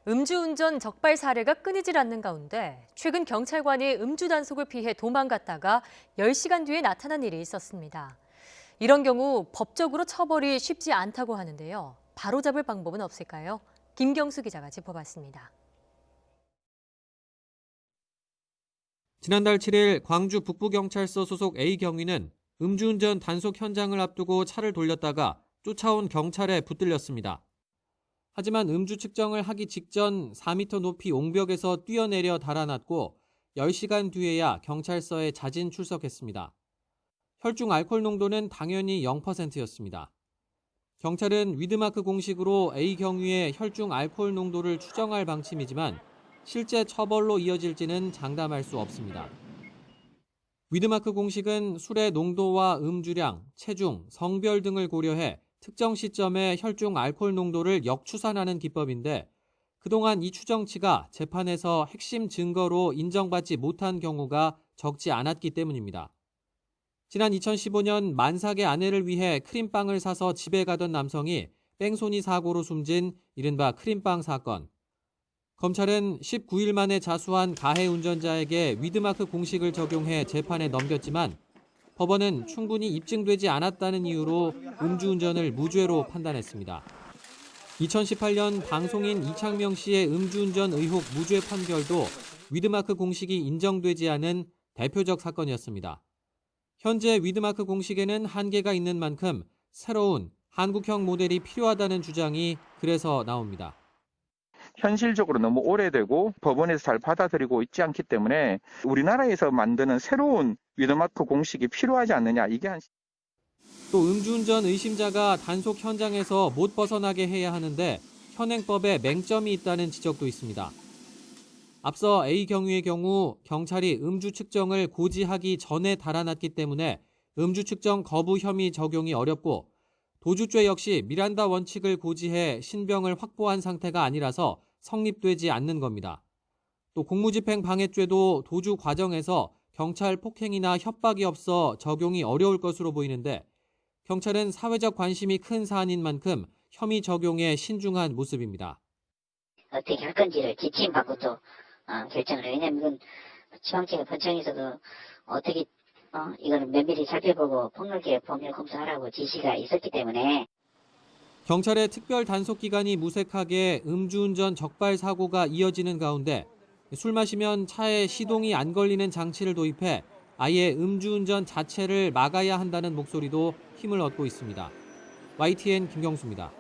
음주운전 적발 사례가 끊이질 않는 가운데 최근 경찰관이 음주 단속을 피해 도망갔다가 10시간 뒤에 나타난 일이 있었습니다. 이런 경우 법적으로 처벌이 쉽지 않다고 하는데요. 바로잡을 방법은 없을까요? 김경수 기자가 짚어봤습니다. 지난달 7일 광주 북부경찰서 소속 A 경위는 음주운전 단속 현장을 앞두고 차를 돌렸다가 쫓아온 경찰에 붙들렸습니다. 하지만 음주 측정을 하기 직전 4m 높이 옹벽에서 뛰어내려 달아났고 10시간 뒤에야 경찰서에 자진 출석했습니다. 혈중 알코올 농도는 당연히 0%였습니다. 경찰은 위드마크 공식으로 A 경위의 혈중 알코올 농도를 추정할 방침이지만 실제 처벌로 이어질지는 장담할 수 없습니다. 위드마크 공식은 술의 농도와 음주량, 체중, 성별 등을 고려해 특정 시점에 혈중 알코올 농도를 역추산하는 기법인데 그동안 이 추정치가 재판에서 핵심 증거로 인정받지 못한 경우가 적지 않았기 때문입니다. 지난 2015년 만삭의 아내를 위해 크림빵을 사서 집에 가던 남성이 뺑소니 사고로 숨진 이른바 크림빵 사건. 검찰은 19일 만에 자수한 가해 운전자에게 위드마크 공식을 적용해 재판에 넘겼지만 법원은 충분히 입증되지 않았다는 이유로 음주운전을 무죄로 판단했습니다. 2018년 방송인 이창명 씨의 음주운전 의혹 무죄 판결도 위드마크 공식이 인정되지 않은 대표적 사건이었습니다. 현재 위드마크 공식에는 한계가 있는 만큼 새로운 한국형 모델이 필요하다는 주장이 그래서 나옵니다. 현실적으로 너무 오래되고 법원에서 잘 받아들이고 있지 않기 때문에 우리나라에서 만드는 새로운 위드마크 공식이 필요하지 않느냐. 또 음주운전 의심자가 단속 현장에서 못 벗어나게 해야 하는데 현행법에 맹점이 있다는 지적도 있습니다. 앞서 A 경위의 경우 경찰이 음주 측정을 고지하기 전에 달아났기 때문에 음주 측정 거부 혐의 적용이 어렵고 도주죄 역시 미란다 원칙을 고지해 신병을 확보한 상태가 아니라서 성립되지 않는 겁니다. 또 공무집행 방해죄도 도주 과정에서 경찰 폭행이나 협박이 없어 적용이 어려울 것으로 보이는데 경찰은 사회적 관심이 큰 사안인 만큼 혐의 적용에 신중한 모습입니다. 어떻게 할 건지를 지침받고 또 결정을 해요. 왜냐하면 이건 지방청의 본청에서도 어떻게 이걸 면밀히 살펴보고 폭넓게 법률 검토하라고 지시가 있었기 때문에 경찰의 특별 단속 기간이 무색하게 음주운전 적발 사고가 이어지는 가운데 술 마시면 차에 시동이 안 걸리는 장치를 도입해 아예 음주운전 자체를 막아야 한다는 목소리도 힘을 얻고 있습니다. YTN 김경수입니다.